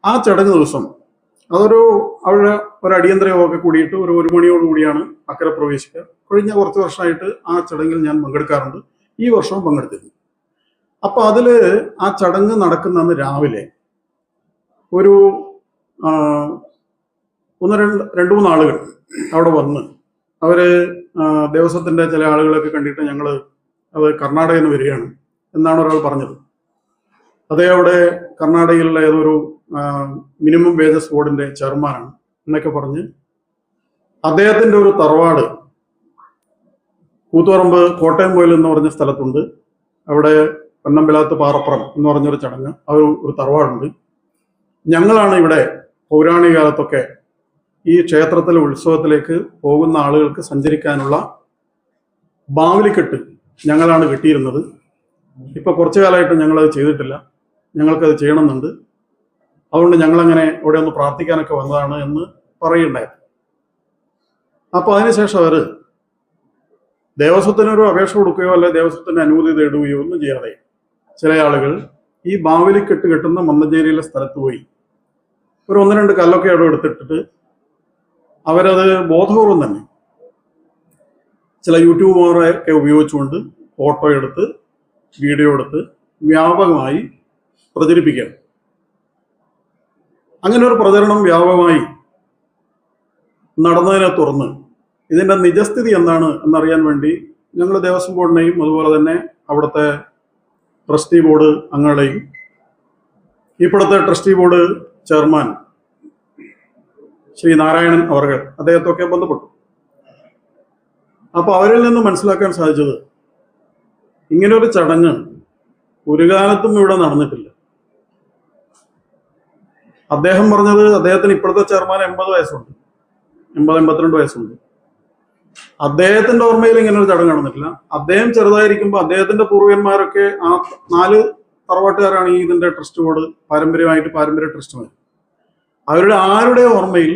ആ ചടങ്ങ് ദിവസം അതൊരു അവിടെ ഒരു അടിയന്തര യോഗമൊക്കെ കൂടിയിട്ട് ഒരു മണിയോട് കൂടിയാണ് അക്കരെ പ്രവേശിക്കുക. കഴിഞ്ഞ കുറച്ച് വർഷമായിട്ട് ആ ചടങ്ങിൽ ഞാൻ പങ്കെടുക്കാറുണ്ട്. ഈ വർഷവും പങ്കെടുത്തിരുന്നു. അപ്പൊ അതില് ആ ചടങ്ങ് നടക്കുന്ന അന്ന് രാവിലെ ഒരു ആ, രണ്ട് മൂന്ന് ആളുകൾ അവിടെ വന്ന് അവര് ദേവസ്വത്തിന്റെ ചില ആളുകളൊക്കെ കണ്ടിട്ട് ഞങ്ങൾ അത് കർണാടകയിൽ നിന്ന് വരികയാണ് എന്നാണ് ഒരാൾ പറഞ്ഞത്. അതേ അവിടെ കർണാടകയിലുള്ള ഏതൊരു മിനിമം വേജസ് ബോർഡിന്റെ ചെയർമാനാണ് എന്നൊക്കെ പറഞ്ഞ് അദ്ദേഹത്തിന്റെ ഒരു തറവാട് കൂത്തുപറമ്പ് കോട്ടയം കോയിൽ എന്ന് പറഞ്ഞ സ്ഥലത്തുണ്ട്. അവിടെ പൊന്നമ്പലത്ത് പാറപ്പുറം എന്ന് പറഞ്ഞൊരു ചടങ്ങ് ഒരു തറവാടുണ്ട്. ഞങ്ങളാണ് ഇവിടെ പൗരാണിക കാലത്തൊക്കെ ഈ ക്ഷേത്രത്തിലെ ഉത്സവത്തിലേക്ക് പോകുന്ന ആളുകൾക്ക് സഞ്ചരിക്കാനുള്ള ബാവലിക്കെട്ട് ഞങ്ങളാണ് കെട്ടിയിരുന്നത്. ഇപ്പൊ കുറച്ചു കാലമായിട്ട് ഞങ്ങളത് ചെയ്തിട്ടില്ല. ഞങ്ങൾക്കത് ചെയ്യണമെന്നുണ്ട്. അതുകൊണ്ട് ഞങ്ങളങ്ങനെ ഇവിടെ ഒന്ന് പ്രാർത്ഥിക്കാനൊക്കെ വന്നതാണ് എന്ന് പറയുണ്ടായിരുന്നു. അപ്പൊ അതിനുശേഷം അവര് ദേവസ്വത്തിനൊരു അപേക്ഷ കൊടുക്കുകയോ അല്ലെ ദേവസ്വത്തിന്റെ അനുമതി തേടുകയോ ഒന്നും ചെയ്യാതെ ചില ആളുകൾ ഈ ബാവലിക്കെട്ട് കെട്ടുന്ന മന്നഞ്ചേരിയിലെ സ്ഥലത്ത് പോയി ഒരു 1-2 കല്ലൊക്കെ അവിടെ എടുത്തിട്ടിട്ട് അവരത് ബോധപൂർവം തന്നെ ചില യൂട്യൂബർമാരെയൊക്കെ ഉപയോഗിച്ചുകൊണ്ട് ഫോട്ടോ എടുത്ത് വീഡിയോ എടുത്ത് വ്യാപകമായി പ്രചരിപ്പിക്കുകയാണ്. അങ്ങനെ ഒരു പ്രചരണം വ്യാപകമായി നടന്നതിനെ തുടർന്ന് ഇതിന്റെ നിജസ്ഥിതി എന്താണ് എന്നറിയാൻ വേണ്ടി ഞങ്ങൾ ദേവസ്വം ബോർഡിനെയും അതുപോലെ തന്നെ അവിടുത്തെ ട്രസ്റ്റി ബോർഡ് അംഗങ്ങളെയും ഇപ്പോഴത്തെ trustee board chairman Shri Narayanan അവർ അദ്ദേഹത്തൊക്കെ ബന്ധപ്പെട്ടു. അപ്പൊ അവരിൽ നിന്ന് മനസ്സിലാക്കാൻ സാധിച്ചത് ഇങ്ങനൊരു ചടങ്ങ് ഒരു കാലത്തും ഇവിടെ നടന്നിട്ടില്ല. അദ്ദേഹം പറഞ്ഞത് അദ്ദേഹത്തിന് ഇപ്പോഴത്തെ ചെയർമാൻ 80 വയസ്സുണ്ട്, 82 വയസ്സുണ്ട്. അദ്ദേഹത്തിന്റെ ഓർമ്മയിൽ ഇങ്ങനെ ഒരു ചടങ്ങ് നടന്നിട്ടില്ല. അദ്ദേഹം ചെറുതായിരിക്കുമ്പോൾ അദ്ദേഹത്തിന്റെ പൂർവ്വന്മാരൊക്കെ ആ 4 തറവാട്ടുകാരാണ് ഈ ഇതിന്റെ ട്രസ്റ്റ് ബോർഡ് പാരമ്പര്യ ട്രസ്റ്റുമാർ. അവരുടെ ആരുടെ ഓർമ്മയിൽ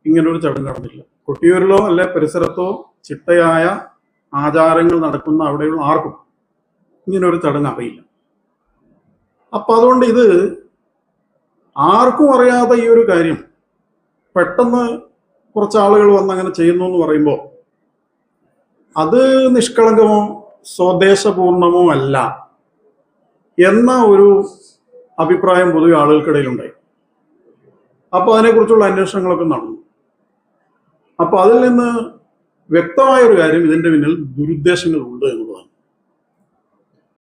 ഇങ്ങനൊരു ചടങ്ങ് നടന്നിട്ടില്ല. കൊട്ടിയൂരിലോ അല്ലെ പരിസരത്തോ ചിട്ടയായ ആചാരങ്ങൾ നടക്കുന്ന അവിടെയുള്ള ആർക്കും ഇങ്ങനൊരു ചടങ്ങ് അറിയില്ല. അപ്പൊ അതുകൊണ്ട് ഇത് ആർക്കും അറിയാത്ത ഈ ഒരു കാര്യം പെട്ടെന്ന് കുറച്ച് ആളുകൾ വന്ന് അങ്ങനെ ചെയ്യുന്നു എന്ന് പറയുമ്പോൾ അത് നിഷ്കളങ്കമോ സ്വദേശപൂർണമോ അല്ല എന്ന ഒരു അഭിപ്രായം പൊതുവെ ആളുകൾക്കിടയിലുണ്ടായി. അപ്പൊ അതിനെക്കുറിച്ചുള്ള അന്വേഷണങ്ങളൊക്കെ നടന്നു. അപ്പൊ അതിൽ നിന്ന് വ്യക്തമായ ഒരു കാര്യം ഇതിന്റെ പിന്നിൽ ദുരുദ്ദേശങ്ങൾ ഉണ്ട് എന്നുള്ളത്.